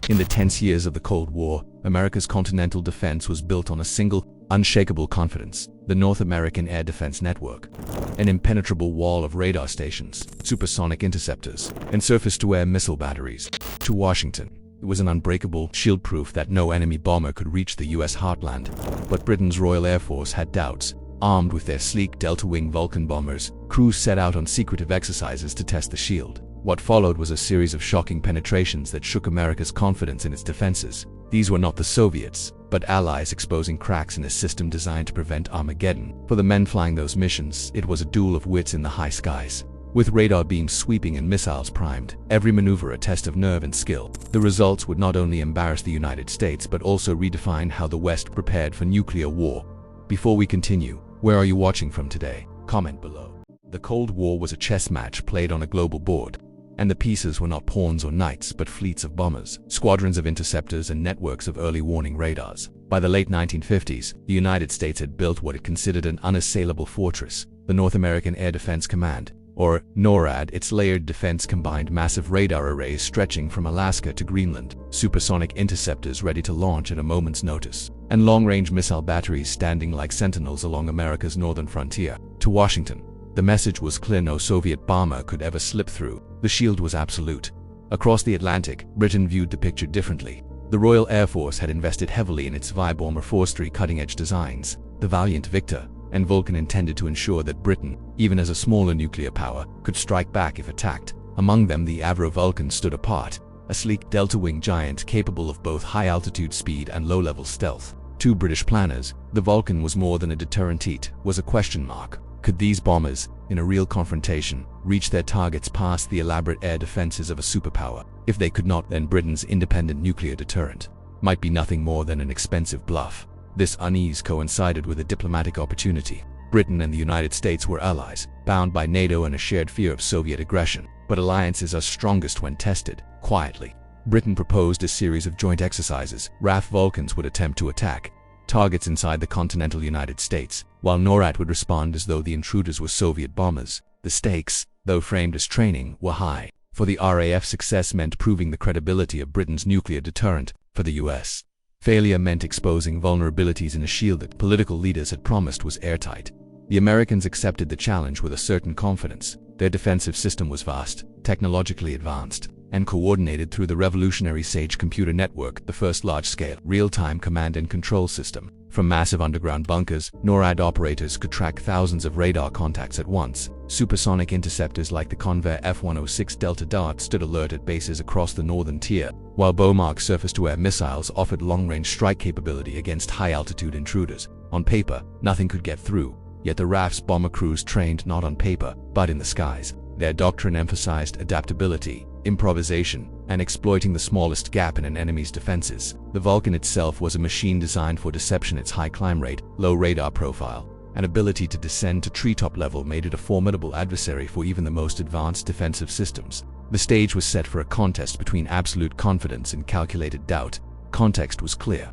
In the tense years of the Cold War, America's continental defense was built on a single, unshakable confidence: the North American Air Defense Network. An impenetrable wall of radar stations, supersonic interceptors, and surface-to-air missile batteries. To Washington, it was an unbreakable shield proof that no enemy bomber could reach the U.S. heartland. But Britain's Royal Air Force had doubts. Armed with their sleek delta-wing Vulcan bombers, crews set out on secretive exercises to test the shield. What followed was a series of shocking penetrations that shook America's confidence in its defenses. These were not the Soviets, but allies exposing cracks in a system designed to prevent Armageddon. For the men flying those missions, it was a duel of wits in the high skies. With radar beams sweeping and missiles primed, every maneuver a test of nerve and skill. The results would not only embarrass the United States but also redefine how the West prepared for nuclear war. Before we continue, where are you watching from today? Comment below. The Cold War was a chess match played on a global board. And the pieces were not pawns or knights, but fleets of bombers, squadrons of interceptors, and networks of early warning radars. By the late 1950s, the United States had built what it considered an unassailable fortress: the North American Air Defense Command, or NORAD. Its layered defense combined massive radar arrays stretching from Alaska to Greenland, supersonic interceptors ready to launch at a moment's notice, and long-range missile batteries standing like sentinels along America's northern frontier. To Washington, the message was clear: no Soviet bomber could ever slip through. The shield was absolute. Across the Atlantic, Britain viewed the picture differently. The Royal Air Force had invested heavily in its V-bomber forestry cutting-edge designs. The Valiant Victor and Vulcan intended to ensure that Britain, even as a smaller nuclear power, could strike back if attacked. Among them, the Avro Vulcan stood apart, a sleek delta-wing giant capable of both high-altitude speed and low-level stealth. To British planners, the Vulcan was more than a deterrent. It was a question mark. Could these bombers, in a real confrontation, reach their targets past the elaborate air defenses of a superpower? If they could not, then Britain's independent nuclear deterrent might be nothing more than an expensive bluff. This unease coincided with a diplomatic opportunity. Britain and the United States were allies, bound by NATO and a shared fear of Soviet aggression. But alliances are strongest when tested quietly. Britain proposed a series of joint exercises. RAF Vulcans would attempt to attack targets inside the continental United States, while NORAD would respond as though the intruders were Soviet bombers. The stakes, though framed as training, were high. For the RAF, success meant proving the credibility of Britain's nuclear deterrent. For the US, failure meant exposing vulnerabilities in a shield that political leaders had promised was airtight. The Americans accepted the challenge with a certain confidence. Their defensive system was vast, technologically advanced, and coordinated through the revolutionary SAGE computer network, the first large-scale, real-time command and control system. From massive underground bunkers, NORAD operators could track thousands of radar contacts at once. Supersonic interceptors like the Convair F-106 Delta Dart stood alert at bases across the northern tier, while Bomark surface-to-air missiles offered long-range strike capability against high-altitude intruders. On paper, nothing could get through, yet the RAF's bomber crews trained not on paper, but in the skies. Their doctrine emphasized adaptability, improvisation, and exploiting the smallest gap in an enemy's defenses. The Vulcan itself was a machine designed for deception. Its high climb rate, low radar profile, and ability to descend to treetop level made it a formidable adversary for even the most advanced defensive systems. The stage was set for a contest between absolute confidence and calculated doubt. Context was clear.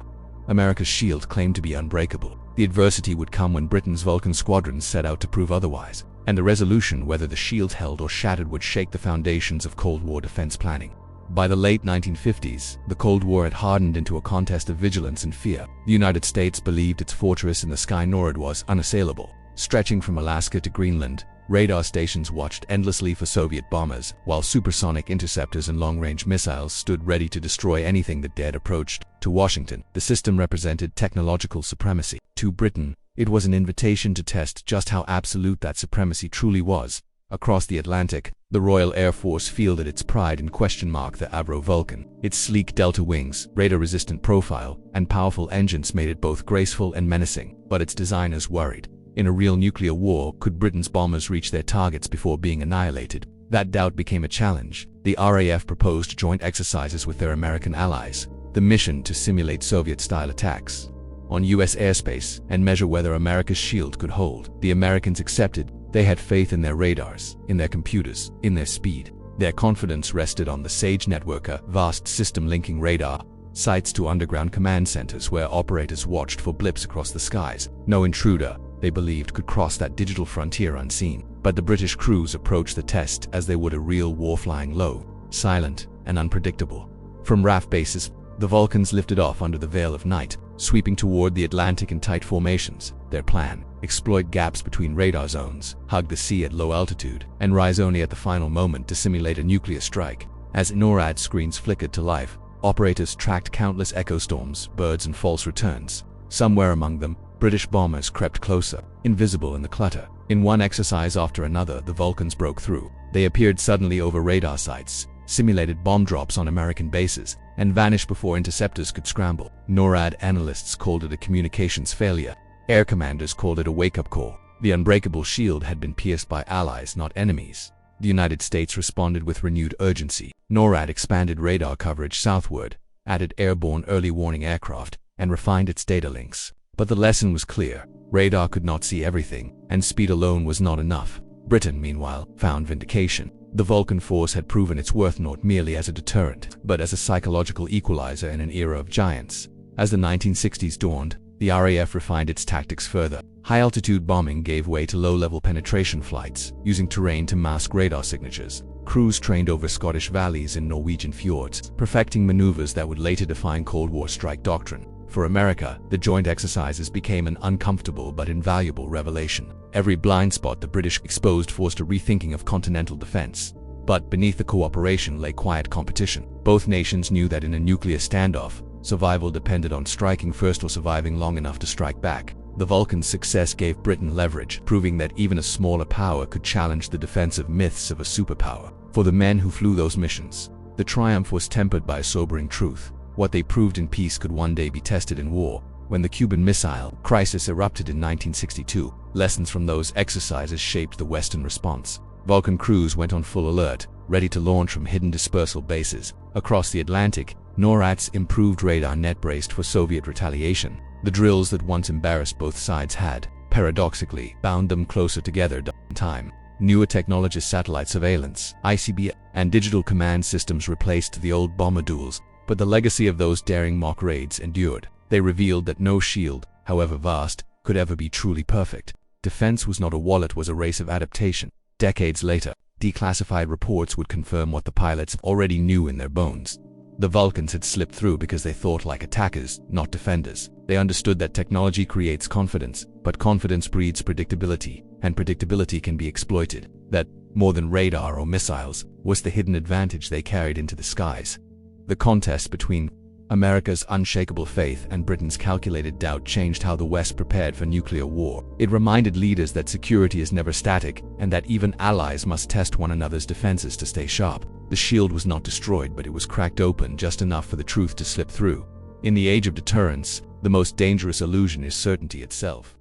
America's shield claimed to be unbreakable. The adversity would come when Britain's Vulcan squadrons set out to prove otherwise. And the resolution, whether the shield held or shattered, would shake the foundations of Cold War defense planning. By the late 1950s, the Cold War had hardened into a contest of vigilance and fear. The United States believed its fortress in the sky, NORAD, was unassailable. Stretching from Alaska to Greenland, radar stations watched endlessly for Soviet bombers, while supersonic interceptors and long-range missiles stood ready to destroy anything that dared approach. To Washington, the system represented technological supremacy. To Britain, it was an invitation to test just how absolute that supremacy truly was. Across the Atlantic, the Royal Air Force fielded its pride and question mark: the Avro Vulcan. Its sleek delta wings, radar-resistant profile, and powerful engines made it both graceful and menacing. But its designers worried. In a real nuclear war, could Britain's bombers reach their targets before being annihilated? That doubt became a challenge. The RAF proposed joint exercises with their American allies, the mission to simulate Soviet-style attacks on U.S. airspace and measure whether America's shield could hold. The Americans accepted. They had faith in their radars, in their computers, in their speed. Their confidence rested on the SAGE network, a vast system linking radar sites to underground command centers where operators watched for blips across the skies. No intruder, they believed, could cross that digital frontier unseen. But the British crews approached the test as they would a real war, flying low, silent, and unpredictable. From RAF bases, the Vulcans lifted off under the veil of night, sweeping toward the Atlantic in tight formations. Their plan: exploit gaps between radar zones, hug the sea at low altitude, and rise only at the final moment to simulate a nuclear strike. As NORAD screens flickered to life, operators tracked countless echo storms, birds, and false returns. Somewhere among them, British bombers crept closer, invisible in the clutter. In one exercise after another, the Vulcans broke through. They appeared suddenly over radar sites, simulated bomb drops on American bases, and vanished before interceptors could scramble. NORAD analysts called it a communications failure. Air commanders called it a wake-up call. The unbreakable shield had been pierced by allies, not enemies. The United States responded with renewed urgency. NORAD expanded radar coverage southward, added airborne early warning aircraft, and refined its data links. But the lesson was clear. Radar could not see everything, and speed alone was not enough. Britain, meanwhile, found vindication. The Vulcan force had proven its worth not merely as a deterrent, but as a psychological equalizer in an era of giants. As the 1960s dawned, the RAF refined its tactics further. High-altitude bombing gave way to low-level penetration flights, using terrain to mask radar signatures. Crews trained over Scottish valleys and Norwegian fjords, perfecting maneuvers that would later define Cold War strike doctrine. For America, the joint exercises became an uncomfortable but invaluable revelation. Every blind spot the British exposed forced a rethinking of continental defense. But beneath the cooperation lay quiet competition. Both nations knew that in a nuclear standoff, survival depended on striking first or surviving long enough to strike back. The Vulcans' success gave Britain leverage, proving that even a smaller power could challenge the defensive myths of a superpower. For the men who flew those missions, the triumph was tempered by a sobering truth. What they proved in peace could one day be tested in war. When the Cuban Missile Crisis erupted in 1962, lessons from those exercises shaped the Western response. Vulcan crews went on full alert, ready to launch from hidden dispersal bases. Across the Atlantic, NORAD's improved radar net braced for Soviet retaliation. The drills that once embarrassed both sides had, paradoxically, bound them closer together in time. Newer technologies, satellite surveillance, ICB, and digital command systems replaced the old bomber duels, but the legacy of those daring mock raids endured. They revealed that no shield, however vast, could ever be truly perfect. Defense was not a wall, it was a race of adaptation. Decades later, declassified reports would confirm what the pilots already knew in their bones. The Vulcans had slipped through because they thought like attackers, not defenders. They understood that technology creates confidence, but confidence breeds predictability, and predictability can be exploited. That, more than radar or missiles, was the hidden advantage they carried into the skies. The contest between America's unshakable faith and Britain's calculated doubt changed how the West prepared for nuclear war. It reminded leaders that security is never static, and that even allies must test one another's defenses to stay sharp. The shield was not destroyed, but it was cracked open just enough for the truth to slip through. In the age of deterrence, the most dangerous illusion is certainty itself.